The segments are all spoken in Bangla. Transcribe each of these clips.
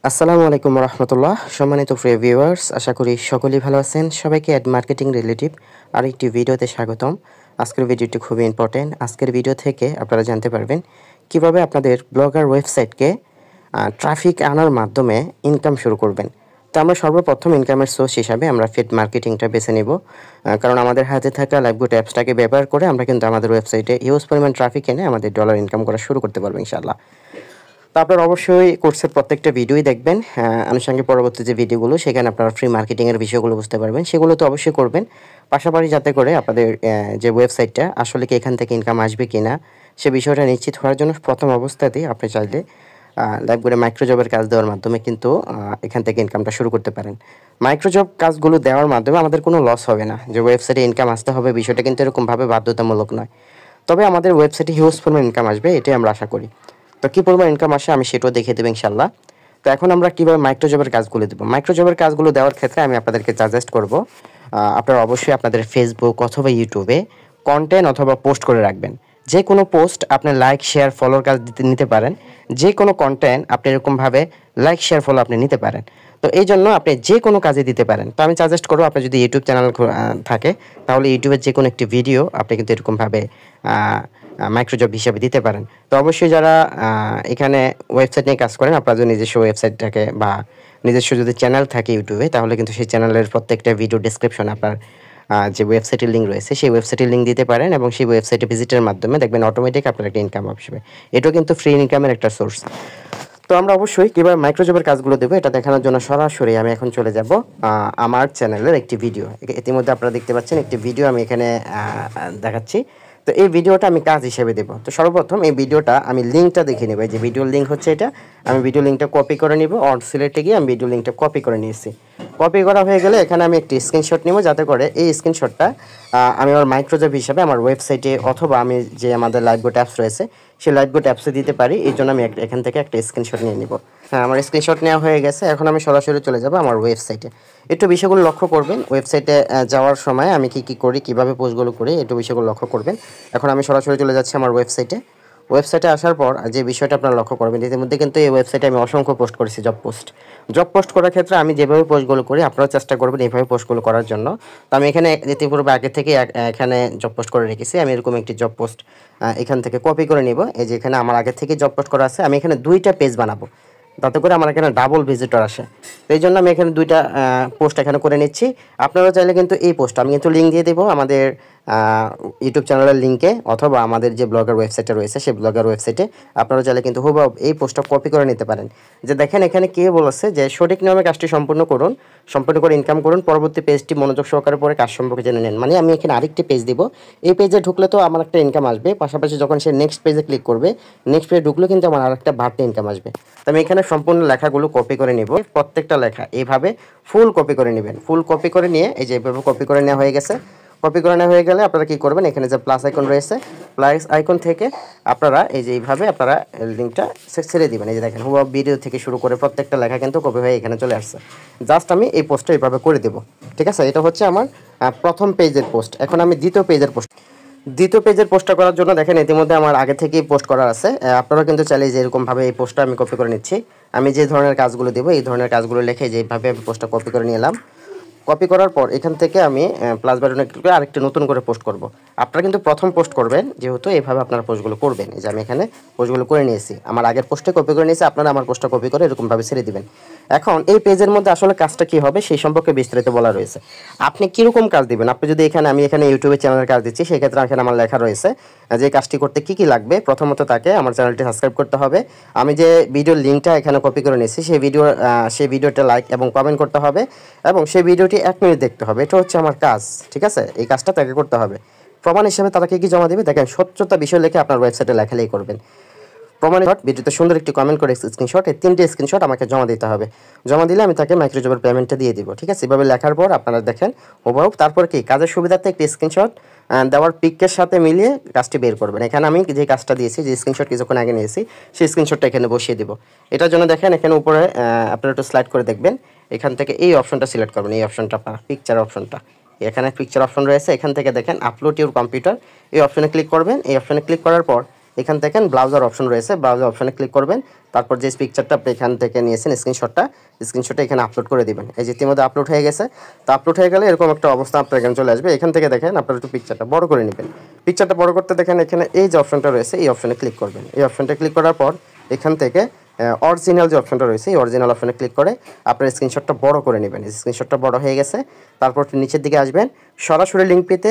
আসসালামু আলাইকুম রহমতুল্লাহ। সম্মানিত প্রিয় ভিউয়ার্স, আশা করি সকলেই ভালো আছেন। সবাইকে অ্যাড মার্কেটিং রিলেটিভ আরেকটি ভিডিওতে স্বাগতম। আজকের ভিডিওটি খুবই ইম্পর্টেন্ট। আজকের ভিডিও থেকে আপনারা জানতে পারবেন কিভাবে আপনাদের ব্লগার ওয়েবসাইটকে ট্রাফিক আনার মাধ্যমে ইনকাম শুরু করবেন। তো আমরা সর্বপ্রথম ইনকামের সোর্স হিসাবে আমরা ফিড মার্কেটিংটা বেছে নেব, কারণ আমাদের হাতে থাকা লাইভগুড অ্যাপসটাকে ব্যবহার করে আমরা কিন্তু আমাদের ওয়েবসাইটে হিউজ পরিমাণ ট্রাফিক এনে আমাদের ডলার ইনকাম করা শুরু করতে পারবো ইনশাআল্লাহ। তো আপনারা অবশ্যই কোর্সের প্রত্যেকটা ভিডিওই দেখবেন, আনুষঙ্গিক পরবর্তী যে ভিডিওগুলো সেখানে আপনারা ফ্রি মার্কেটিংয়ের বিষয়গুলো বুঝতে পারবেন, সেগুলো তো অবশ্যই করবেন। পাশাপাশি যাতে করে আপনাদের যে ওয়েবসাইটটা আসলে কি এখান থেকে ইনকাম আসবে কি না সে বিষয়টা নিশ্চিত হওয়ার জন্য প্রথম অবস্থাতেই আপনি চাইলে লাইভগুডে মাইক্রোজবের কাজ দেওয়ার মাধ্যমে কিন্তু এখান থেকে ইনকামটা শুরু করতে পারেন। মাইক্রোজব কাজগুলো দেওয়ার মাধ্যমে আমাদের কোনো লস হবে না, যে ওয়েবসাইটে ইনকাম আসতে হবে বিষয়টা কিন্তু এরকমভাবে বাধ্যতামূলক নয়। তবে আমাদের ওয়েবসাইটে হিউজ পরিমাণ ইনকাম আসবে, এটাই আমরা আশা করি। তো কী পরিমাণ ইনকাম আসে আমি সেটাও দেখিয়ে দেবো ইনশাল্লাহ। তো এখন আমরা কীভাবে মাইক্রোজবের কাজগুলো দেবো। মাইক্রোজবের কাজগুলো দেওয়ার ক্ষেত্রে আমি আপনাদেরকে সাজেস্ট করব, আপনারা অবশ্যই আপনাদের ফেসবুক অথবা ইউটিউবে কন্টেন্ট অথবা পোস্ট করে রাখবেন। যে কোনো পোস্ট আপনি লাইক শেয়ার ফলোর কাজ নিতে পারেন, যে কোনো কন্টেন্ট আপনি এরকমভাবে লাইক শেয়ার ফলো আপনি নিতে পারেন। তো এই জন্য আপনি যে কোনো কাজে দিতে পারেন। তো আমি সাজেস্ট করবো, আপনার যদি ইউটিউব চ্যানেল থাকে তাহলে ইউটিউবের যে কোনো একটি ভিডিও আপনি কিন্তু এরকমভাবে মাইক্রোজব হিসাবে দিতে পারেন। তো অবশ্যই যারা এখানে ওয়েবসাইট নিয়ে কাজ করেন, আপনার যদি নিজস্ব ওয়েবসাইট থাকে বা নিজস্ব যদি চ্যানেল থাকে ইউটিউবে, তাহলে কিন্তু সেই চ্যানেলের প্রত্যেকটা ভিডিও ডেসক্রিপশন আপনার যে ওয়েবসাইটের লিঙ্ক রয়েছে সেই ওয়েবসাইটের লিঙ্ক দিতে পারেন, এবং সেই ওয়েবসাইটে ভিজিটের মাধ্যমে দেখবেন অটোমেটিক আপনার একটা ইনকাম আসবে। এটাও কিন্তু ফ্রি ইনকামের একটা সোর্স। তো আমরা অবশ্যই কীভাবে মাইক্রোজবের কাজগুলো দেবো এটা দেখানোর জন্য সরাসরি আমি এখন চলে যাব আমার চ্যানেলের একটি ভিডিও। ইতিমধ্যে আপনারা দেখতে পাচ্ছেন একটি ভিডিও আমি এখানে দেখাচ্ছি। তো এই ভিডিওটা আমি কাজ হিসেবে দেবো। তো সর্বপ্রথম এই ভিডিওটা আমি লিঙ্কটা দেখে নেব। এই যে ভিডিওর লিঙ্ক হচ্ছে এটা, আমি ভিডিও লিঙ্কটা কপি করে নিব। অন সিলেক্টে গিয়ে আমি ভিডিও লিঙ্কটা কপি করে নিয়েছি। কপি করা হয়ে গেলে এখানে আমি একটি স্ক্রিনশট নিব, যাতে করে এই স্ক্রিনশটটা আমি আমার মাইক্রোজব হিসাবে আমার ওয়েবসাইটে অথবা আমি যে আমাদের লাইভগুড অ্যাপস রয়েছে সেই লাইভগুড অ্যাপসে দিতে পারি। এই জন্য আমি এখান থেকে একটা স্ক্রিনশট নিয়ে নিব। হ্যাঁ, আমার স্ক্রিনশট নেওয়া হয়ে গেছে। এখন আমি সরাসরি চলে যাব আমার ওয়েবসাইটে। একটু বিষয়গুলো লক্ষ্য করবেন, ওয়েবসাইটে যাওয়ার সময় আমি কি করি, কিভাবে পোস্টগুলো করি, একটু বিষয়গুলো লক্ষ্য করবেন। এখন আমি সরাসরি চলে যাচ্ছি আমার ওয়েবসাইটে। ওয়েবসাইটে আসার পর যে বিষয়টা আপনারা লক্ষ্য করবেন, ইতিমধ্যে কিন্তু এই ওয়েবসাইটে আমি অসংখ্য পোস্ট করেছি জব পোস্ট করার ক্ষেত্রে আমি যেভাবে পোস্টগুলো করি আপনারাও চেষ্টা করবেন এইভাবে পোস্টগুলো করার জন্য। তো আমি এখানে ইতিপূর্বে আগে থেকে এখানে জব পোস্ট করে রেখেছি। আমি এরকম একটি জব পোস্ট এখান থেকে কপি করে নিব। এই যে এখানে আমার আগে থেকে জব পোস্ট করা আছে, আমি এখানে 2টা পেজ বানাবো, তাতে করে আমার এখানে ডাবল ভিজিটর আসে। তো এই জন্য আমি এখানে 2টা পোস্ট এখানে করে নিচ্ছি। আপনারা চাইলে কিন্তু এই পোস্ট আমি কিন্তু লিঙ্ক দিয়ে দেবো আমাদের ইউটিউব চ্যানেলের লিঙ্কে, অথবা আমাদের যে ব্লগার ওয়েবসাইটটা রয়েছে সেই ব্লগার ওয়েবসাইটে আপনারা চাইলে কিন্তু হুবহু এই পোস্টটা কপি করে নিতে পারেন। যে দেখেন এখানে কে বলেছে যে সঠিক নিয়মে কাজটি সম্পূর্ণ করে ইনকাম করুন, পরবর্তী পেজটি মনোযোগ সহকারে পরে কাজ সম্পর্কে জেনে নেন। মানে আমি এখানে আরেকটি পেজ দিব, এই পেজে ঢুকলে তো আমার একটা ইনকাম আসবে, পাশাপাশি যখন সে নেক্সট পেজে ক্লিক করবে, নেক্সট পেজে ঢুকলে কিন্তু আমার আরেকটা বাড়তি ইনকাম আসবে। তো আমি এখানে সম্পূর্ণ লেখাগুলো কপি করে নিব। প্রত্যেকটা লেখা এইভাবে ফুল কপি করে নেবেন। ফুল কপি করে নিয়ে এই যে এইভাবে কপি করে নেওয়া হয়ে গেছে। কপি করে নেওয়া হয়ে গেলে আপনারা কী করবেন, এখানে যে প্লাস আইকন রয়েছে, প্লাস আইকন থেকে আপনারা এই যে এইভাবে আপনারা লিঙ্কটা ছেড়ে দিবেন। এই যে দেখেন হুবহু ভিডিও থেকে শুরু করে প্রত্যেকটা লেখা কিন্তু কপি হয়ে এখানে চলে আসছে। জাস্ট আমি এই পোস্টটা এইভাবে করে দেবো। ঠিক আছে, এটা হচ্ছে আমার প্রথম পেজের পোস্ট। এখন আমি দ্বিতীয় পেজের পোস্টটা করার জন্য দেখেন ইতিমধ্যে আমার আগে থেকেই পোস্ট করা আছে। আপনারা কিন্তু চাইলে যে এরকমভাবে এই পোস্টটা আমি কপি করে নিচ্ছি। আমি যে ধরনের কাজগুলো দেবো এই ধরনের কাজগুলো লিখে যেভাবে আমি পোস্টটা কপি করে নিয়ে এলাম। কপি করার পর এখান থেকে আমি প্লাস বাটনে ক্লিক করে আরেকটি নতুন করে পোস্ট করব। আপনারা কিন্তু প্রথম পোস্ট করবেন, যেহেতু এইভাবে আপনারা পোস্টগুলো করবেন। এই যে আমি এখানে পোস্টগুলো করে নিয়েছি, আমার আগের পোস্টে কপি করে নিয়েছি, আপনারা আমার পোস্টটা কপি করে এরকমভাবে ছেড়ে দিবেন। এখন এই পেজের মধ্যে আসলে কাজটা কী হবে সেই সম্পর্কে বিস্তারিত বলা রয়েছে। আপনি কীরকম কাজ দিবেন, আপনি যদি আমি এখানে ইউটিউবে চ্যানেলের কাজ দিচ্ছি, সেক্ষেত্রে এখানে আমার লেখা রয়েছে যে কাজটি করতে কী কী লাগবে। প্রথমত তাকে আমার চ্যানেলটি সাবস্ক্রাইব করতে হবে। আমি যে ভিডিওর লিঙ্কটা এখানে কপি করে নিয়েছি সেই ভিডিওটা লাইক এবং কমেন্ট করতে হবে, এবং সেই ভিডিওটি 1 মিনিট দেখতে হবে। এটা হচ্ছে আমার কাজ। ঠিক আছে, এই কাজটা তাকে করতে হবে। প্রমাণ হিসেবে তারা কি জমা দেবে, দেখেন সত্যতা বিষয় লিখে আপনার ওয়েবসাইটে লেখালেই করবেন। প্রমাণের ভিডিওতে সুন্দর একটি কমেন্ট করে স্ক্রিনশট, এই 3টে স্ক্রিনশট আমাকে জমা দিতে হবে। জমা দিলে আমি তাকে মাইক্রোজবের পেমেন্টটা দিয়ে দিব। ঠিক আছে, এভাবে লেখার পর আপনারা দেখেন হুবহু তারপর কি কাজের সুবিধার্থে একটি স্ক্রিনশট দেওয়ার পিকের সাথে মিলিয়ে কাজটি বের করবেন। এখানে আমি যে কাজটা দিয়েছি, যে স্ক্রিনশট কিছুক্ষণ আগে নিয়েছি, সেই স্ক্রিনশটটা এখানে বসিয়ে দিব। এটার জন্য দেখেন এখানে উপরে আপনারা একটু স্লাইড করে দেখবেন, এখান থেকে এই অপশনটা সিলেক্ট করবেন। এই অপশনটা আপনার পিকচার অপশনটা, এখানে পিকচার অপশন রয়েছে, এখান থেকে দেখেন আপলোড ইউর কম্পিউটার, এই অপশনে ক্লিক করবেন। এই অপশনে ক্লিক করার পর এখান থেকে ব্রাউজার অপশন রয়েছে, ব্রাউজার অপশনে ক্লিক করবেন। তারপর যে পিকচারটা আপনি এখান থেকে নিয়েছেন স্ক্রিনশটটা এখানে আপলোড করে দিবেন। এই যে ইতিমধ্যে আপলোড হয়ে গেছে। তো আপলোড হয়ে গেলে এরকম একটা অবস্থা আপনার এখানে চলে আসবে। এখান থেকে দেখেন আপনার একটু পিকচারটা বড় করে নেবেন। পিকচারটা বড় করতে দেখেন এখানে এই যে অপশনটা রয়েছে এই অপশনে ক্লিক করবেন। এই অপশনটা ক্লিক করার পর এখান থেকে অরিজিনাল যে অপশনটা রয়েছে এই অরিজিনাল অপশনে ক্লিক করে আপনার স্ক্রিনশটটা বড় করে নেবেন। স্ক্রিনশটটা বড় হয়ে গেছে। তারপর নিচের দিকে আসবেন, সরাসরি লিঙ্ক পেতে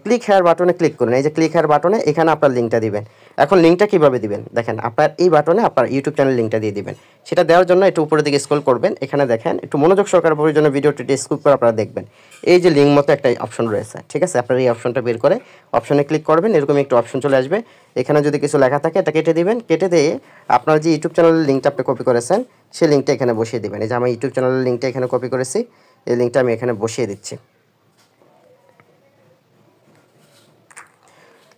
ক্লিক হেয়ার বাটনে ক্লিক করুন। এই যে ক্লিক হেয়ার বাটনে এখানে আপনার লিঙ্কটা দিবেন। এখন লিঙ্কটা কীভাবে দিবেন দেখেন, আপনার এই বাটনে আপনার ইউটিউব চ্যানেল লিঙ্কটা দিয়ে দিবেন। সেটা দেওয়ার জন্য একটু উপরের দিকে স্ক্রল করবেন। এখানে দেখেন একটু মনোযোগ সহকারে জন্য ভিডিওটি স্কিপ করে আপনারা দেখবেন। এই যে লিঙ্ক মতো একটা অপশন রয়েছে, ঠিক আছে, আপনার এই অপশনটা বের করে অপশনে ক্লিক করবেন। এরকম একটু অপশন চলে আসবে। এখানে যদি কিছু লেখা থাকে এটা কেটে দিবেন। কেটে দিয়ে আপনার যে ইউটিউব চ্যানেলের লিঙ্কটা আপনি কপি করেছেন সেই লিঙ্কটা এখানে বসিয়ে দেবেন। এই যে আমার ইউটিউব চ্যানেলের লিঙ্কটা এখানে কপি করেছি, এই লিঙ্কটা আমি এখানে বসিয়ে দিচ্ছি।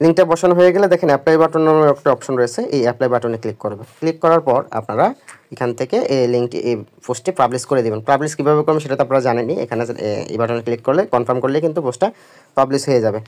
লিঙ্কটা বসানো হয়ে গেলে দেখেন অ্যাপ্লাই বাটন নামে একটা অপশন রয়েছে, এই অ্যাপ্লাই বাটনে ক্লিক করবেন। ক্লিক করার পর আপনারা এখান থেকে এই লিঙ্কটি এই পোস্টটি পাবলিশ করে দেবেন। পাবলিশ কীভাবে করবেন সেটা তো আপনারা জানেনই। এখানে এই বাটনে ক্লিক করলে কনফার্ম করলে কিন্তু পোস্টটা পাবলিশ হয়ে যাবে।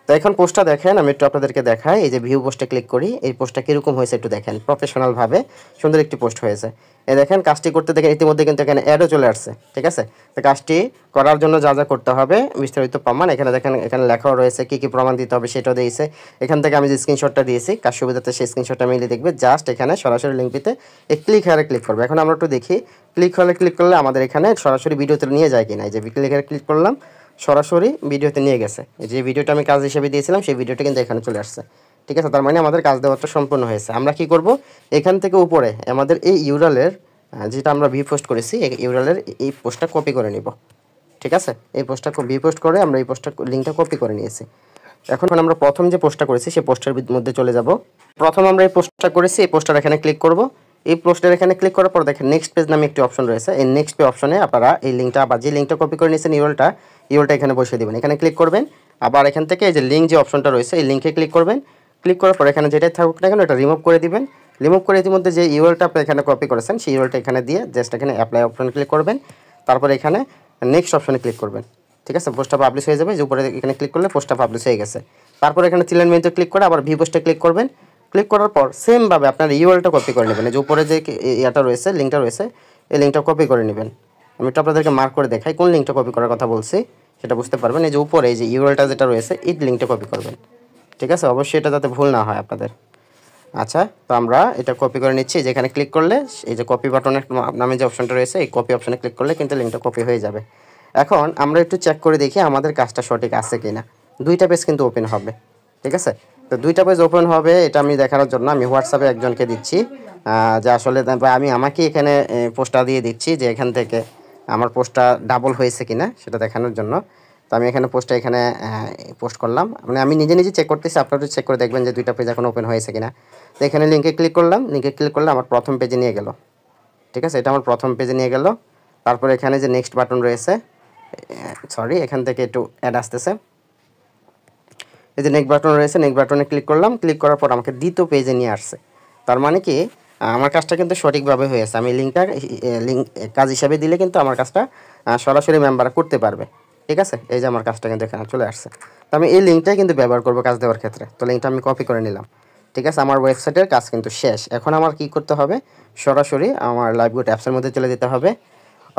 তো এখন পোস্টটা দেখেন, আমি একটু আপনাদেরকে দেখাই। এই যে ভিউ পোস্টে ক্লিক করি, এই পোস্টটা কীরকম হয়েছে একটু দেখেন। প্রফেশনালভাবে সুন্দর একটি পোস্ট হয়েছে। এই দেখেন কাজটি করতে দেখেন ইতিমধ্যে কিন্তু এখানে অ্যাডও চলে আসছে, ঠিক আছে। তো কাজটি করার জন্য যা যা করতে হবে বিস্তারিত প্রমাণ এখানে দেখেন, এখানে লেখাও রয়েছে কী কী প্রমাণ দিতে হবে সেটাও দিয়েছে। এখান থেকে আমি যে স্ক্রিনশটটা দিয়েছি কাজ সুবিধাতে সেই স্ক্রিনশটটা মিলিয়ে দেখবে। জাস্ট এখানে সরাসরি লিঙ্ক পেতে এই ক্লিক হেয়ারে ক্লিক করবে। এখন আমরা একটু দেখি ক্লিক হলে ক্লিক করলে আমাদের এখানে সরাসরি ভিডিওতে নিয়ে যায় কিনা। এই যে ক্লিক হেয়ারে ক্লিক করলাম, সরাসরি ভিডিওতে নিয়ে গেছে। যে ভিডিওটা আমি কাজ হিসেবে দিয়েছিলাম সেই ভিডিওটা কিন্তু এখানে চলে আসছে, ঠিক আছে। তার মানে আমাদের কাজ দেওয়াটা সম্পূর্ণ হয়েছে। আমরা কি করব, এখান থেকে উপরে আমাদের এই ইউআরএলের যেটা আমরা ভি পোস্ট করেছি এই ইউআরএলের এই পোস্টটা কপি করে নিব, ঠিক আছে। এই পোস্টটা ভি পোস্ট করে আমরা এই পোস্টটা লিঙ্কটা কপি করে নিয়েছি। এখন আমরা প্রথম যে পোস্টটা করেছি সেই পোস্টের মধ্যে চলে যাব। প্রথম আমরা এই পোস্টটা করেছি, এই পোস্টটার এখানে ক্লিক করব। এই পোস্টের এখানে ক্লিক করার পর দেখেন নেক্সট পেজ নামে একটি অপশন রয়েছে। এই নেক্সট পেজ অপশনে আপনারা এই লিঙ্কটা আবার যে লিঙ্কটা কপি করে নিয়েছেন ইউআরএলটা এখানে বসিয়ে দেবেন। এখানে ক্লিক করবেন, আবার এখান থেকে এই যে লিঙ্ক যে অপশনটা রয়েছে এই লিঙ্কে ক্লিক করবেন। ক্লিক করার পর এখানে যেটাই থাকুক না কেন এটা রিমুভ করে দিবেন। রিমুভ করে ইতিমধ্যে যে ইউআরএলটা আপনি এখানে কপি করেছেন সেই ইউআরএলটা এখানে দিয়ে জাস্ট এখানে অ্যাপ্লাই অপশনে ক্লিক করবেন। তারপর এখানে নেক্সট অপশনে ক্লিক করবেন, ঠিক আছে। পোস্টটা পাবলিশ হয়ে যাবে। যে উপরে এখানে ক্লিক করলে পোস্টটা পাবলিশ হয়ে গেছে। তারপর এখানে চিলড্রেন মেনুতে ক্লিক করে আবার ভি পোস্টে ক্লিক করবেন। ক্লিক করার পর সেমভাবে আপনার ইউআরএলটা কপি করে নেবেন। যে উপরে যে ইয়াটা রয়েছে লিঙ্কটা রয়েছে এই লিঙ্কটা কপি করে নেবেন। আমি একটু আপনাদেরকে মার্ক করে দেখাই কোন লিঙ্কটা কপি করার কথা বলছি, সেটা বুঝতে পারবেন। এই যে উপরে এই যে ইউআরএলটা যেটা রয়েছে এই লিঙ্কটা কপি করবেন, ঠিক আছে। অবশ্যই এটা যাতে ভুল না হয় আপনাদের। আচ্ছা, তো আমরা এটা কপি করে নিচ্ছি। যেখানে ক্লিক করলে এই যে কপি বাটনের নামে যে অপশনটা রয়েছে এই কপি অপশনে ক্লিক করলে কিন্তু লিঙ্কটা কপি হয়ে যাবে। এখন আমরা একটু চেক করে দেখি আমাদের কাজটা সঠিক আছে কিনা। দুইটা পেজ কিন্তু ওপেন হবে, ঠিক আছে। তো দুইটা পেজ ওপেন হবে এটা আমি দেখানোর জন্য আমি হোয়াটসঅ্যাপে একজনকে দিচ্ছি যে আসলে আমাকে এখানে পোস্টটা দিয়ে দিচ্ছি যে এখান থেকে আমার পোস্টটা ডাবল হয়েছে কিনা সেটা দেখানোর জন্য। তো আমি এখানে পোস্টটা এখানে পোস্ট করলাম, মানে আমি নিজে নিজে চেক করতেছি। আপনারা চেক করে দেখবেন যে দুইটা পেজ এখন ওপেন হয়েছে কিনা। তো এখানে লিঙ্কে ক্লিক করলাম, লিঙ্কে ক্লিক করলে আমার প্রথম পেজে নিয়ে গেল, ঠিক আছে। এটা আমার প্রথম পেজে নিয়ে গেল। তারপর এখানে যে নেক্সট বাটন রয়েছে, সরি এখান থেকে একটু অ্যাড আসতেছে। এই যে নেক্সট বাটন রয়েছে, নেক্সট বাটনে ক্লিক করলাম। ক্লিক করার পর আমাকে দ্বিতীয় পেজে নিয়ে আসছে। তার মানে কি আমার কাজটা কিন্তু সঠিকভাবে হয়েছে। আমি লিঙ্কটা কাজ হিসাবে দিলে কিন্তু আমার কাজটা সরাসরি মেম্বার করতে পারবে, ঠিক আছে। এই যে আমার কাজটা কিন্তু এখানে চলে আসছে। তো আমি এই লিঙ্কটাই কিন্তু ব্যবহার করবো কাজ দেওয়ার ক্ষেত্রে। তো লিঙ্কটা আমি কপি করে নিলাম, ঠিক আছে। আমার ওয়েবসাইটের কাজ কিন্তু শেষ। এখন আমার কি করতে হবে, সরাসরি আমার লাইভগুড অ্যাপসের মধ্যে চলে যেতে হবে।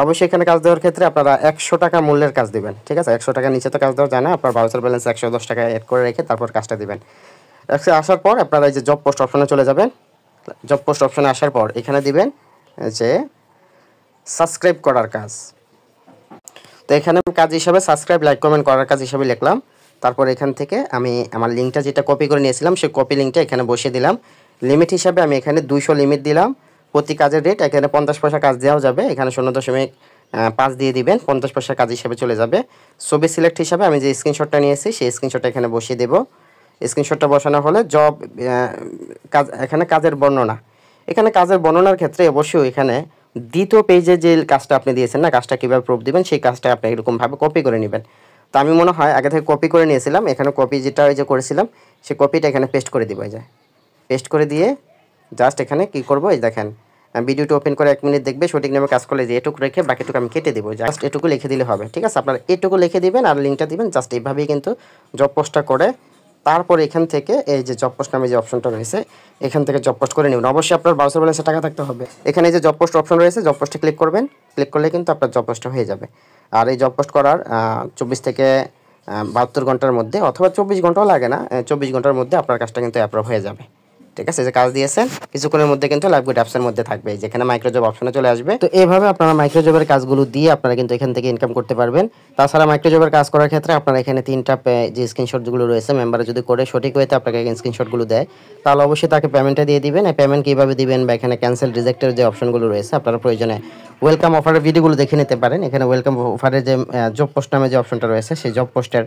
অবশ্যই এখানে কাজ দেওয়ার ক্ষেত্রে আপনারা 100 টাকা মূল্যের কাজ দিবেন, ঠিক আছে। 100 টাকার নিচে তো কাজ দেওয়া যায় না। আপনার ভাউচার ব্যালেন্স 110 টাকা অ্যাড করে রেখে তারপর কাজটা দিবেন। আসার পর আপনারা এই যে জব পোস্ট অপশনে চলে যাবেন। জব পোস্ট অপশনে আসার পর এখানে দিবেন যে সাবস্ক্রাইব করার কাজ। তো এখানে কাজ হিসাবে সাবস্ক্রাইব লাইক কমেন্ট করার কাজ হিসাবে লিখলাম। তারপর এখান থেকে আমি আমার লিঙ্কটা যেটা কপি করে নিয়েছিলাম সেই কপি লিঙ্কটা এখানে বসিয়ে দিলাম। লিমিট হিসাবে আমি এখানে 200 লিমিট দিলাম। প্রতি কাজের রেট এখানে 50 পয়সা কাজ দেওয়া যাবে। এখানে 0.5 দিয়ে দিবেন, 50 পয়সা কাজ হিসাবে চলে যাবে। ছবি সিলেক্ট হিসাবে আমি যে স্ক্রিনশটটা নিয়েছি সেই স্ক্রিনশটটা এখানে বসিয়ে দেব। স্ক্রিনশটটা বসানো হলে জব কাজ, এখানে কাজের বর্ণনা। এখানে কাজের বর্ণনার ক্ষেত্রে অবশ্যই এখানে দ্বিতীয় পেজে যে কাজটা আপনি দিয়েছেন না, কাজটা কীভাবে প্রুফ দিবেন সেই কাজটা আপনি এরকমভাবে কপি করে নেবেন। তো আমি মনে হয় আগে থেকে কপি করে নিয়েছিলাম। এখানে কপি যেটা ওই যে করেছিলাম সেই কপিটা এখানে পেস্ট করে দিব। এই যে পেস্ট করে দিয়ে জাস্ট এখানে কি করব, এই দেখেন ভিডিওটি ওপেন করে 1 মিনিট দেখবে। সঠিক নিয়মে কাজ করলে যে এটুকু রেখে বাকিটুকু আমি কেটে দেবো। জাস্ট এটুকু লিখে দিলে হবে, ঠিক আছে। আপনারা এটুকু লিখে দিবেন আর লিঙ্কটা দিবেন। জাস্ট এইভাবেই কিন্তু জব পোস্টটা করে তারপর এখান থেকে এই যে জব পোস্ট নামে যে অপশনটা রয়েছে এখান থেকে জব পোস্ট করে নেবেন। অবশ্যই আপনার ব্রাউজার ব্যালেন্সে টাকা থাকতে হবে। এখানে এই যে জব পোস্ট অপশন রয়েছে, জব পোস্টে ক্লিক করবেন। ক্লিক করলে কিন্তু আপনার জব পোস্টটা হয়ে যাবে। আর এই জব পোস্ট করার 24 থেকে 72 ঘন্টার মধ্যে, অথবা 24 ঘন্টাও লাগে না, 24 ঘন্টার মধ্যে আপনার কাজটা কিন্তু অ্যাপ্রুভ হয়ে যাবে। ঠিক আছে, যে কাজ দিয়েছেন কিছুক্ষণের মধ্যে কিন্তু লাইভগুড অ্যাপসের মধ্যে থাকবে, যেখানে মাইক্রোজব অপশনে চলে আসবে। তো এইভাবে আপনারা মাইক্রোজবের কাজগুলো দিয়ে আপনারা কিন্তু এখান থেকে ইনকাম করতে পারবেন। তাছাড়া মাইক্রোজবের কাজ করার ক্ষেত্রে আপনারা এখানে 3টা যে স্ক্রিনশটগুলো রয়েছে, মেম্বারে যদি করে সঠিক ওয়েতে আপনাকে স্ক্রিনশটগুলো দেয়, তাহলে অবশ্যই তাকে পেমেন্টটা দিয়ে দিবেন। পেমেন্ট কীভাবে দিবেন বা এখানে ক্যান্সেল রিজেক্টের যে অপশনগুলো রয়েছে, আপনারা প্রয়োজনে ওয়েলকাম অফারের ভিডিওগুলো দেখে নিতে পারেন। এখানে ওয়েলকাম অফারের যে জব পোস্ট নামে যে অপশনটা রয়েছে, সেই জব পোস্টের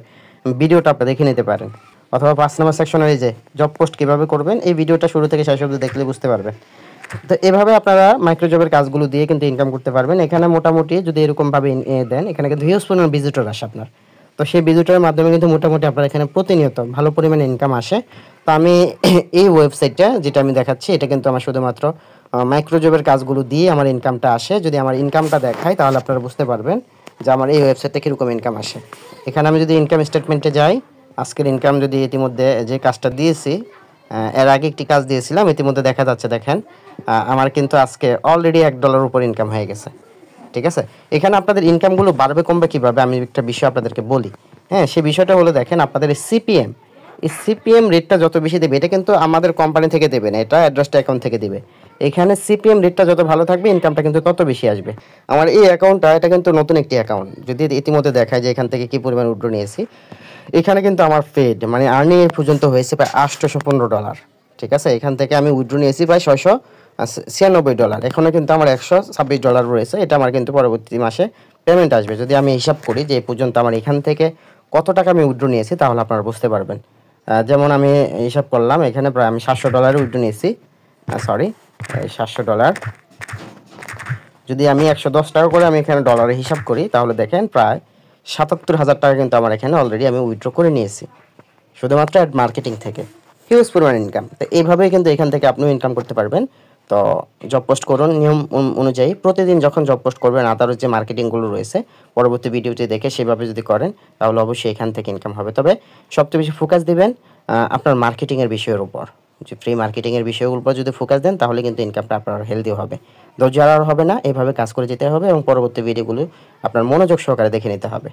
ভিডিওটা আপনারা দেখে নিতে পারেন। অথবা 5 নম্বর সেকশনে এই যে জব পোস্ট কীভাবে করবেন, এই ভিডিওটা শুরু থেকে শেষ অবধি দেখলে বুঝতে পারবেন। তো এভাবে আপনারা মাইক্রোজবের কাজগুলো দিয়ে কিন্তু ইনকাম করতে পারবেন। এখানে মোটামুটি যদি এরকমভাবে দেন, এখানে কিন্তু হিউজ পরিমাণ ভিজিটর আসে আপনার। তো সেই ভিজিটরের মাধ্যমে কিন্তু মোটামুটি আপনার এখানে প্রতিনিয়ত ভালো পরিমাণে ইনকাম আসে। তো আমি এই ওয়েবসাইটটা যেটা আমি দেখাচ্ছি, এটা কিন্তু আমার শুধুমাত্র মাইক্রোজবের কাজগুলো দিয়ে আমার ইনকামটা আসে। যদি আমার ইনকামটা দেখাই তাহলে আপনারা বুঝতে পারবেন যে আমার এই ওয়েবসাইটে কীরকম ইনকাম আসে। এখানে আমি যদি ইনকাম স্টেটমেন্টে যাই, আজকের ইনকাম যদি ইতিমধ্যে যে কাজটা দিয়েছি, এর আগে একটি কাজ দিয়েছিলাম, ইতিমধ্যে দেখা যাচ্ছে দেখেন আমার কিন্তু আজকে অলরেডি $1 উপর ইনকাম হয়ে গেছে। ঠিক আছে, এখানে আপনাদের ইনকামগুলো বাড়বে কমবে কীভাবে, আমি একটা বিষয় আপনাদেরকে বলি। হ্যাঁ, সেই বিষয়টা হলো দেখেন আপনাদের এই সিপিএম রেটটা যত বেশি দেবে, এটা কিন্তু আমাদের কোম্পানি থেকে দেবে না, এটা অ্যাড্রেসটা অ্যাকাউন্ট থেকে দেবে। এখানে সিপিএম রেটটা যত ভালো থাকবে ইনকামটা কিন্তু তত বেশি আসবে। আমার এই অ্যাকাউন্টটা, এটা কিন্তু নতুন একটি অ্যাকাউন্ট, যদি ইতিমধ্যে দেখায় যে এখান থেকে কী পরিমাণ উইথড্র নিয়েছি। এখানে কিন্তু আমার পেড মানে আর্নিং পর্যন্ত হয়েছে প্রায় $815। ঠিক আছে, এখান থেকে আমি উইথড্র নিয়েছি প্রায় $696। এখনও কিন্তু আমার $126 রয়েছে। এটা আমার কিন্তু পরবর্তী মাসে পেমেন্ট আসবে। যদি আমি হিসাব করি যে এই পর্যন্ত আমার এখান থেকে কত টাকা আমি উইথড্র নিয়েছি, তাহলে আপনারা বুঝতে পারবেন। যেমন আমি হিসাব করলাম, এখানে প্রায় আমি $700 উইথড্র নিয়েছি। $700। যদি আমি 110 টাকা করে আমি এখানে ডলারে হিসাব করি, তাহলে দেখেন প্রায় 77,000 টাকা কিন্তু আমার এখানে অলরেডি আমি উইথড্র করে নিয়েছি, শুধুমাত্র অ্যাড মার্কেটিং থেকে। হিউজ পরিমাণ ইনকাম। তো এইভাবেই কিন্তু এখান থেকে আপনিও ইনকাম করতে পারবেন। তো জব পোস্ট করুন নিয়ম অনুযায়ী, প্রতিদিন যখন জব পোস্ট করবেন, আদারও যে মার্কেটিংগুলো রয়েছে পরবর্তী ভিডিওতে দেখে সেভাবে যদি করেন, তাহলে অবশ্যই এখান থেকে ইনকাম হবে। তবে সবচেয়ে বেশি ফোকাস দিবেন আপনার মার্কেটিংয়ের বিষয়ের উপর। যে ফ্রি মার্কেটিংয়ের বিষয়গুলোর উপর যদি ফোকাস দেন, তাহলে কিন্তু ইনকামটা আপনার হেলদি হবে। ধৈর্য আর হবে না, এভাবে কাজ করে যেতে হবে এবং পরবর্তী ভিডিওগুলো আপনার মনোযোগ সহকারে দেখে নিতে হবে।